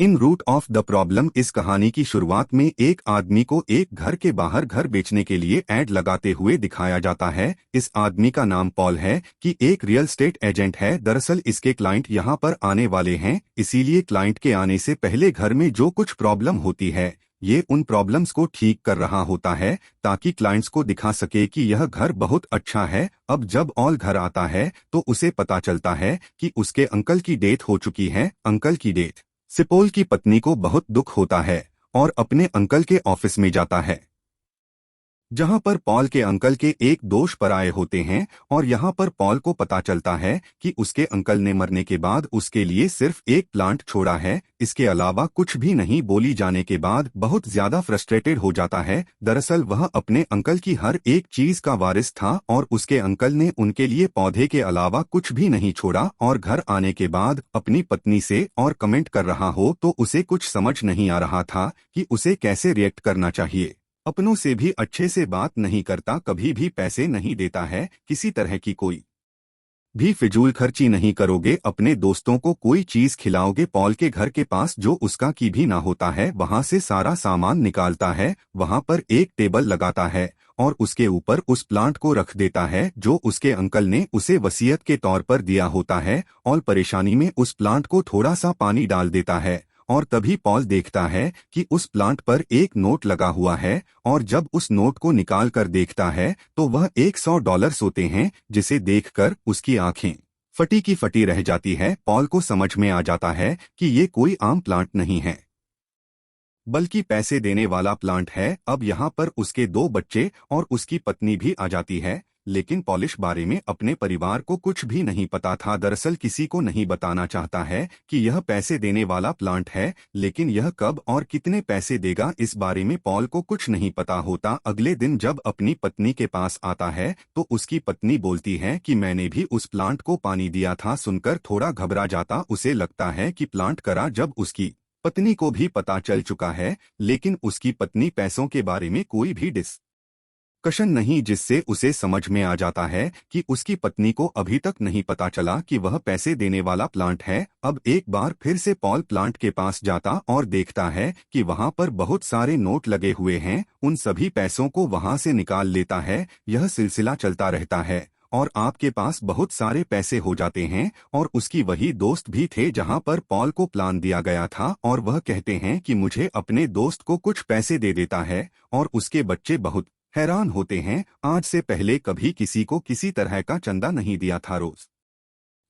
In root of the problem इस कहानी की शुरुआत में एक आदमी को एक घर के बाहर घर बेचने के लिए ऐड लगाते हुए दिखाया जाता है। इस आदमी का नाम पॉल है कि एक रियल स्टेट एजेंट है। दरअसल इसके क्लाइंट यहाँ पर आने वाले हैं, इसीलिए क्लाइंट के आने से पहले घर में जो कुछ प्रॉब्लम होती है ये उन प्रॉब्लम्स को ठीक कर रहा होता है ताकि क्लाइंट्स को दिखा सके कि यह घर बहुत अच्छा है। अब जब ऑल घर आता है तो उसे पता चलता है कि उसके अंकल की डेथ हो चुकी है। अंकल की डेथ से पॉल की पत्नी को बहुत दुख होता है और अपने अंकल के ऑफिस में जाता है, जहां पर पॉल के अंकल के एक दोस्त पर आए होते हैं। और यहां पर पॉल को पता चलता है कि उसके अंकल ने मरने के बाद उसके लिए सिर्फ एक प्लांट छोड़ा है, इसके अलावा कुछ भी नहीं। बोली जाने के बाद बहुत ज्यादा फ्रस्ट्रेटेड हो जाता है। दरअसल वह अपने अंकल की हर एक चीज का वारिस था और उसके अंकल ने उनके लिए पौधे के अलावा कुछ भी नहीं छोड़ा। और घर आने के बाद अपनी पत्नी से और कमेंट कर रहा हो तो उसे कुछ समझ नहीं आ रहा था कि उसे कैसे रिएक्ट करना चाहिए। अपनों से भी अच्छे से बात नहीं करता, कभी भी पैसे नहीं देता है, किसी तरह की कोई भी फिजूल खर्ची नहीं करोगे, अपने दोस्तों को कोई चीज खिलाओगे। पॉल के घर के पास जो उसका की भी ना होता है वहां से सारा सामान निकालता है, वहां पर एक टेबल लगाता है और उसके ऊपर उस प्लांट को रख देता है जो उसके अंकल ने उसे वसीयत के तौर पर दिया होता है। और परेशानी में उस प्लांट को थोड़ा सा पानी डाल देता है और तभी पॉल देखता है कि उस प्लांट पर एक नोट लगा हुआ है। और जब उस नोट को निकाल कर देखता है तो वह $100 होते हैं, जिसे देखकर उसकी आंखें फटी की फटी रह जाती है। पॉल को समझ में आ जाता है कि ये कोई आम प्लांट नहीं है बल्कि पैसे देने वाला प्लांट है। अब यहाँ पर उसके दो बच्चे और उसकी पत्नी भी आ जाती है, लेकिन पॉलिश बारे में अपने परिवार को कुछ भी नहीं पता था। दरअसल किसी को नहीं बताना चाहता है कि यह पैसे देने वाला प्लांट है, लेकिन यह कब और कितने पैसे देगा इस बारे में पॉल को कुछ नहीं पता होता। अगले दिन जब अपनी पत्नी के पास आता है तो उसकी पत्नी बोलती है कि मैंने भी उस प्लांट को पानी दिया था। सुनकर थोड़ा घबरा जाता, उसे लगता है कि प्लांट करा। जब उसकी पत्नी को भी पता चल चुका है, लेकिन उसकी पत्नी पैसों के बारे में कोई भी कशन नहीं, जिससे उसे समझ में आ जाता है कि उसकी पत्नी को अभी तक नहीं पता चला कि वह पैसे देने वाला प्लांट है। अब एक बार फिर से पॉल प्लांट के पास जाता और देखता है कि वहां पर बहुत सारे नोट लगे हुए हैं। उन सभी पैसों को वहां से निकाल लेता है। यह सिलसिला चलता रहता है और आपके पास बहुत सारे पैसे हो जाते हैं। और उसकी वही दोस्त भी थे जहां पर पॉल को प्लान दिया गया था और वह कहते हैं कि मुझे अपने दोस्त को कुछ पैसे दे देता है। और उसके बच्चे बहुत हैरान होते हैं, आज से पहले कभी किसी को किसी तरह का चंदा नहीं दिया था। रोज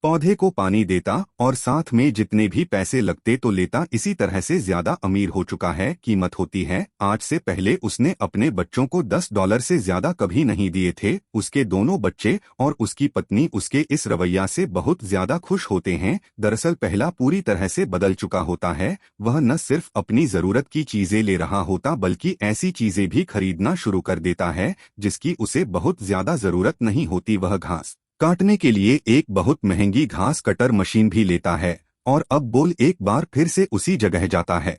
पौधे को पानी देता और साथ में जितने भी पैसे लगते तो लेता, इसी तरह से ज्यादा अमीर हो चुका है। कीमत होती है, आज से पहले उसने अपने बच्चों को $10 से ज्यादा कभी नहीं दिए थे। उसके दोनों बच्चे और उसकी पत्नी उसके इस रवैया से बहुत ज्यादा खुश होते हैं। दरअसल पहला पूरी तरह से बदल चुका होता है, वह न सिर्फ अपनी जरूरत की चीजें ले रहा होता बल्कि ऐसी चीजें भी खरीदना शुरू कर देता है जिसकी उसे बहुत ज्यादा जरूरत नहीं होती। वह घास काटने के लिए एक बहुत महंगी घास कटर मशीन भी लेता है और अब बोल एक बार फिर से उसी जगह जाता है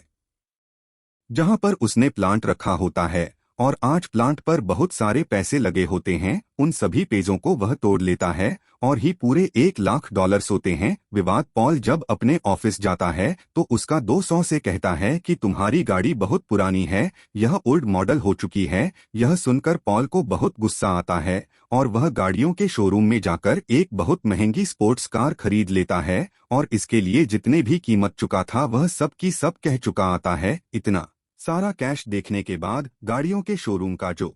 जहां पर उसने प्लांट रखा होता है। और आज प्लांट पर बहुत सारे पैसे लगे होते हैं, उन सभी पेजों को वह तोड़ लेता है और ही पूरे $1,00,000 होते हैं। विवाद पॉल जब अपने ऑफिस जाता है तो उसका 200 से कहता है कि तुम्हारी गाड़ी बहुत पुरानी है, यह ओल्ड मॉडल हो चुकी है। यह सुनकर पॉल को बहुत गुस्सा आता है और वह गाड़ियों के शोरूम में जाकर एक बहुत महंगी स्पोर्ट्स कार खरीद लेता है और इसके लिए जितने भी कीमत चुका था वह सब की सब कह चुका आता है। इतना सारा कैश देखने के बाद गाड़ियों के शोरूम का जो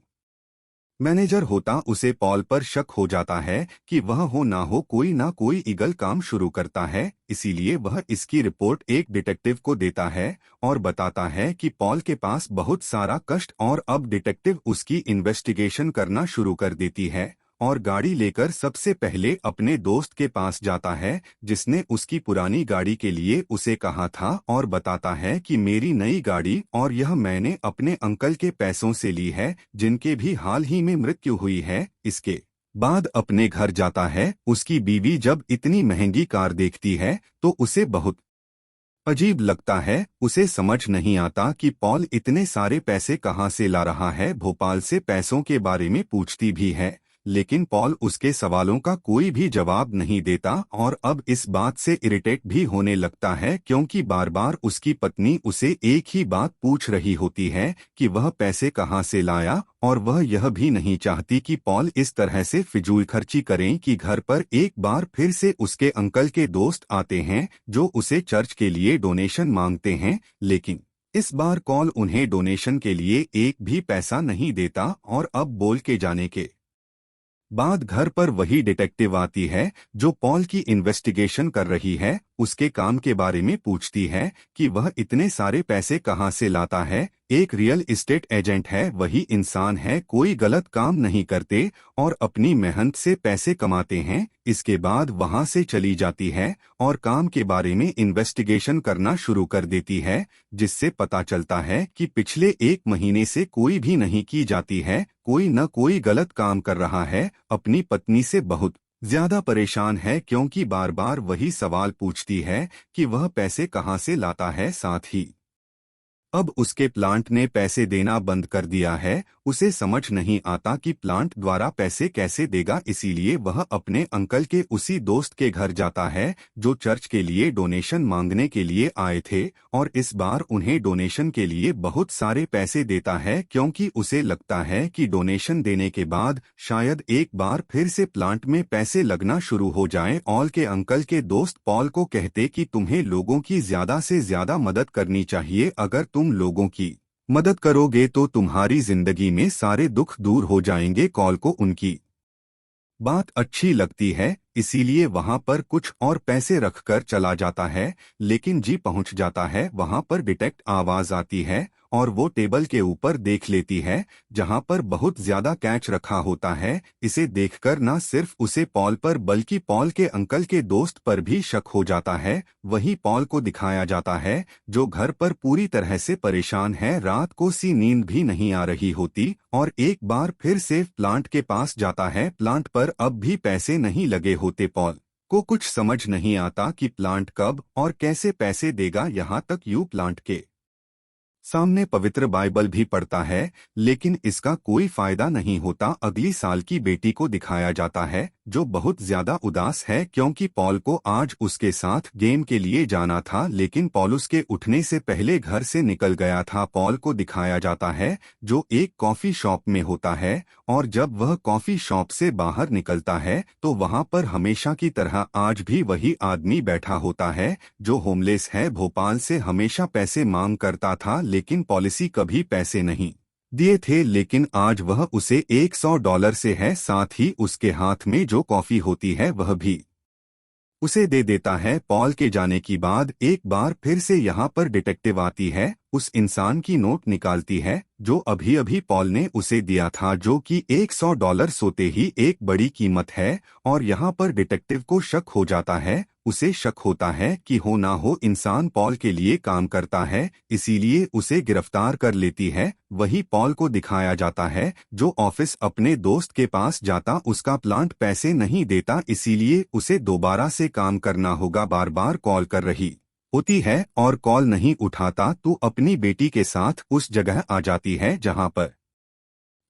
मैनेजर होता उसे पॉल पर शक हो जाता है कि वह हो ना कोई ईगल काम शुरू करता है। इसीलिए वह इसकी रिपोर्ट एक डिटेक्टिव को देता है और बताता है कि पॉल के पास बहुत सारा कष्ट। और अब डिटेक्टिव उसकी इन्वेस्टिगेशन करना शुरू कर देती है और गाड़ी लेकर सबसे पहले अपने दोस्त के पास जाता है जिसने उसकी पुरानी गाड़ी के लिए उसे कहा था और बताता है कि मेरी नई गाड़ी और यह मैंने अपने अंकल के पैसों से ली है जिनके भी हाल ही में मृत्यु हुई है। इसके बाद अपने घर जाता है। उसकी बीवी जब इतनी महंगी कार देखती है तो उसे बहुत अजीब लगता है, उसे समझ नहीं आता कि पॉल इतने सारे पैसे कहाँ से ला रहा है। भोपाल से पैसों के बारे में पूछती भी है, लेकिन पॉल उसके सवालों का कोई भी जवाब नहीं देता और अब इस बात से इरिटेट भी होने लगता है क्योंकि बार बार उसकी पत्नी उसे एक ही बात पूछ रही होती है कि वह पैसे कहाँ से लाया, और वह यह भी नहीं चाहती कि पॉल इस तरह से फिजूल खर्ची करें कि घर पर एक बार फिर से उसके अंकल के दोस्त आते हैं जो उसे चर्च के लिए डोनेशन मांगते हैं, लेकिन इस बार कॉल उन्हें डोनेशन के लिए एक भी पैसा नहीं देता और अब बोल के जाने के बाद घर पर वही डिटेक्टिव आती है जो पॉल की इन्वेस्टिगेशन कर रही है, उसके काम के बारे में पूछती है कि वह इतने सारे पैसे कहाँ से लाता है। एक रियल एस्टेट एजेंट है, वही इंसान है, कोई गलत काम नहीं करते और अपनी मेहनत से पैसे कमाते हैं। इसके बाद वहां से चली जाती है और काम के बारे में इन्वेस्टिगेशन करना शुरू कर देती है, जिससे पता चलता है कि पिछले एक महीने से कोई भी नहीं की जाती है, कोई न कोई गलत काम कर रहा है। अपनी पत्नी से बहुत ज्यादा परेशान है क्योंकि बार बार वही सवाल पूछती है कि वह पैसे कहाँ से लाता है। साथ ही अब उसके प्लांट ने पैसे देना बंद कर दिया है। उसे समझ नहीं आता कि प्लांट द्वारा पैसे कैसे देगा, इसीलिए वह अपने अंकल के उसी दोस्त के घर जाता है जो चर्च के लिए डोनेशन मांगने के लिए आए थे, और इस बार उन्हें डोनेशन के लिए बहुत सारे पैसे देता है क्योंकि उसे लगता है कि डोनेशन देने के बाद शायद एक बार फिर से प्लांट में पैसे लगना शुरू हो जाएं। पॉल के अंकल के दोस्त पॉल को कहते कि तुम्हें लोगों की ज्यादा से ज्यादा मदद करनी चाहिए, अगर तुम लोगों की मदद करोगे तो तुम्हारी जिंदगी में सारे दुख दूर हो जाएंगे। कॉल को उनकी बात अच्छी लगती है, इसीलिए वहां पर कुछ और पैसे रखकर चला जाता है, लेकिन जी पहुंच जाता है वहां पर डिटेक्ट आवाज आती है और वो टेबल के ऊपर देख लेती है जहां पर बहुत ज्यादा कैच रखा होता है। इसे देखकर न सिर्फ उसे पॉल पर बल्कि पॉल के अंकल के दोस्त पर भी शक हो जाता है। वही पॉल को दिखाया जाता है जो घर पर पूरी तरह से परेशान है, रात को सी नींद भी नहीं आ रही होती और एक बार फिर से प्लांट के पास जाता है। प्लांट पर अब भी पैसे नहीं लगे होते। पॉल को कुछ समझ नहीं आता कि प्लांट कब और कैसे पैसे देगा, यहाँ तक यू प्लांट के सामने पवित्र बाइबल भी पढ़ता है, लेकिन इसका कोई फायदा नहीं होता। अगली साल की बेटी को दिखाया जाता है जो बहुत ज्यादा उदास है क्योंकि पॉल को आज उसके साथ गेम के लिए जाना था, लेकिन पॉल उसके उठने से पहले घर से निकल गया था। पॉल को दिखाया जाता है जो एक कॉफी शॉप में होता है और जब वह कॉफी शॉप से बाहर निकलता है तो वहां पर हमेशा की तरह आज भी वही आदमी बैठा होता है जो होमलेस है, भोपाल से हमेशा पैसे मांग करता था लेकिन पॉलिसी कभी पैसे नहीं दिए थे, लेकिन आज वह उसे $100 से है, साथ ही उसके हाथ में जो कॉफी होती है वह भी उसे दे देता है। पॉल के जाने की बाद एक बार फिर से यहाँ पर डिटेक्टिव आती है, उस इंसान की नोट निकालती है जो अभी अभी पॉल ने उसे दिया था, जो कि $100 सोते ही एक बड़ी कीमत है। और यहाँ पर डिटेक्टिव को शक हो जाता है, उसे शक होता है कि हो ना हो इंसान पॉल के लिए काम करता है, इसीलिए उसे गिरफ्तार कर लेती है। वही पॉल को दिखाया जाता है जो ऑफिस अपने दोस्त के पास जाता, उसका प्लांट पैसे नहीं देता, इसीलिए उसे दोबारा से काम करना होगा। बार बार कॉल कर रही होती है और कॉल नहीं उठाता तो अपनी बेटी के साथ उस जगह आ जाती है जहां पर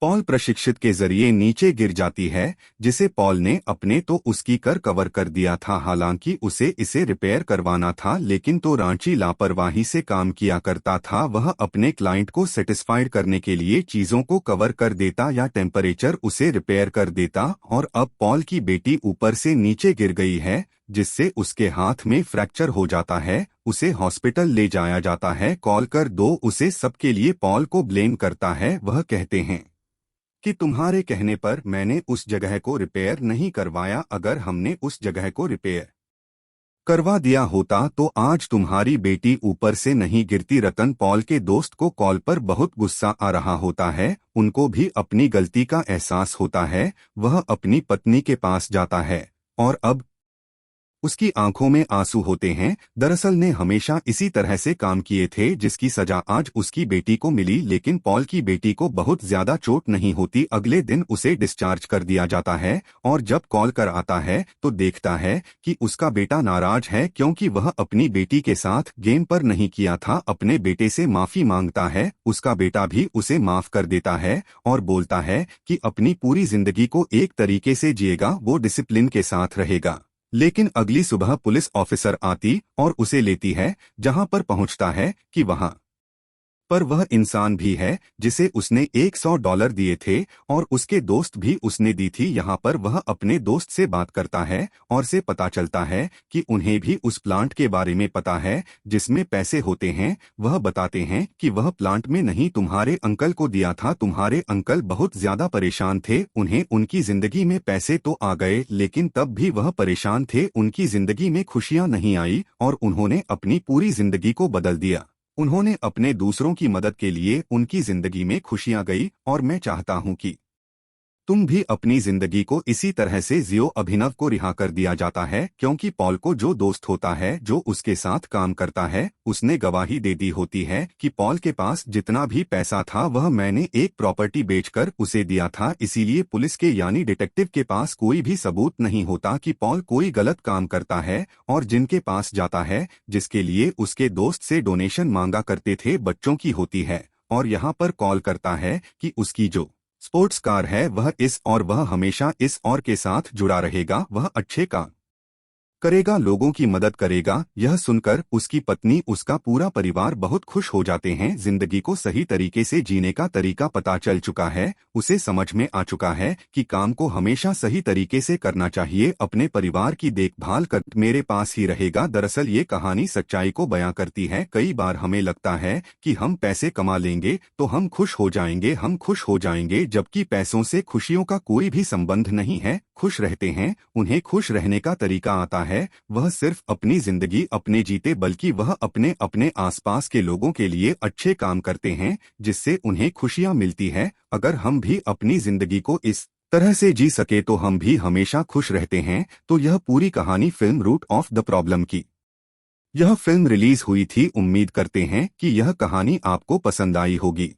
पॉल प्रशिक्षित के जरिए नीचे गिर जाती है, जिसे पॉल ने अपने तो उसकी कर कवर कर दिया था। हालांकि उसे इसे रिपेयर करवाना था, लेकिन तो रांची लापरवाही से काम किया करता था। वह अपने क्लाइंट को सेटिस्फाइड करने के लिए चीजों को कवर कर देता या टेम्परेचर उसे रिपेयर कर देता। और अब पॉल की बेटी ऊपर से नीचे गिर गई है, जिससे उसके हाथ में फ्रैक्चर हो जाता है। उसे हॉस्पिटल ले जाया जाता है। कॉल कर दो उसे सबके लिए पॉल को ब्लेम करता है। वह कहते हैं कि तुम्हारे कहने पर मैंने उस जगह को रिपेयर नहीं करवाया, अगर हमने उस जगह को रिपेयर करवा दिया होता तो आज तुम्हारी बेटी ऊपर से नहीं गिरती। रतन पॉल के दोस्त को कॉल पर बहुत गुस्सा आ रहा होता है, उनको भी अपनी गलती का एहसास होता है। वह अपनी पत्नी के पास जाता है और अब उसकी आंखों में आंसू होते हैं। दरअसल ने हमेशा इसी तरह से काम किए थे जिसकी सजा आज उसकी बेटी को मिली, लेकिन पॉल की बेटी को बहुत ज्यादा चोट नहीं होती। अगले दिन उसे डिस्चार्ज कर दिया जाता है और जब कॉल कर आता है तो देखता है कि उसका बेटा नाराज है क्योंकि वह अपनी बेटी के साथ गेम पर नहीं किया था। अपने बेटे से माफी मांगता है, उसका बेटा भी उसे माफ कर देता है और बोलता है कि अपनी पूरी जिंदगी को एक तरीके से जिएगा, वो डिसिप्लिन के साथ रहेगा। लेकिन अगली सुबह पुलिस ऑफिसर आती और उसे लेती है, जहां पर पहुंचता है कि वहां पर वह इंसान भी है जिसे उसने $100 दिए थे और उसके दोस्त भी उसने दी थी। यहाँ पर वह अपने दोस्त से बात करता है और से पता चलता है कि उन्हें भी उस प्लांट के बारे में पता है जिसमें पैसे होते हैं। वह बताते हैं कि वह प्लांट में नहीं तुम्हारे अंकल को दिया था, तुम्हारे अंकल बहुत ज्यादा परेशान थे, उन्हें उनकी जिंदगी में पैसे तो आ गए लेकिन तब भी वह परेशान थे, उनकी जिंदगी में खुशियां नहीं आई और उन्होंने अपनी पूरी जिंदगी को बदल दिया। उन्होंने अपने दूसरों की मदद के लिए उनकी जिंदगी में खुशियां गई और मैं चाहता हूं कि तुम भी अपनी जिंदगी को इसी तरह से जियो। अभिनव को रिहा कर दिया जाता है क्योंकि पॉल को जो दोस्त होता है जो उसके साथ काम करता है उसने गवाही दे दी होती है कि पॉल के पास जितना भी पैसा था वह मैंने एक प्रॉपर्टी बेचकर उसे दिया था। इसीलिए पुलिस के यानी डिटेक्टिव के पास कोई भी सबूत नहीं होता कि पॉल कोई गलत काम करता है और जिनके पास जाता है जिसके लिए उसके दोस्त से डोनेशन मांगा करते थे बच्चों की होती है और यहाँ पर कॉल करता है कि उसकी जो स्पोर्ट्स कार है वह वह हमेशा इस और के साथ जुड़ा रहेगा, वह अच्छे काम करेगा, लोगों की मदद करेगा। यह सुनकर उसकी पत्नी उसका पूरा परिवार बहुत खुश हो जाते हैं। जिंदगी को सही तरीके से जीने का तरीका पता चल चुका है, उसे समझ में आ चुका है कि काम को हमेशा सही तरीके से करना चाहिए, अपने परिवार की देखभाल कर मेरे पास ही रहेगा। दरअसल ये कहानी सच्चाई को बयां करती है। कई बार हमें लगता है कि हम पैसे कमा लेंगे तो हम खुश हो जाएंगे, जबकि पैसों से खुशियों का कोई भी संबंध नहीं है। खुश रहते हैं, उन्हें खुश रहने का तरीका आता है। वह सिर्फ अपनी जिंदगी अपने जीते बल्कि वह अपने अपने आसपास के लोगों के लिए अच्छे काम करते हैं जिससे उन्हें खुशियां मिलती है। अगर हम भी अपनी जिंदगी को इस तरह से जी सके तो हम भी हमेशा खुश रहते हैं। तो यह पूरी कहानी film root of the problem की यह फिल्म रिलीज हुई थी। उम्मीद करते हैं कि यह कहानी आपको पसंद आई होगी।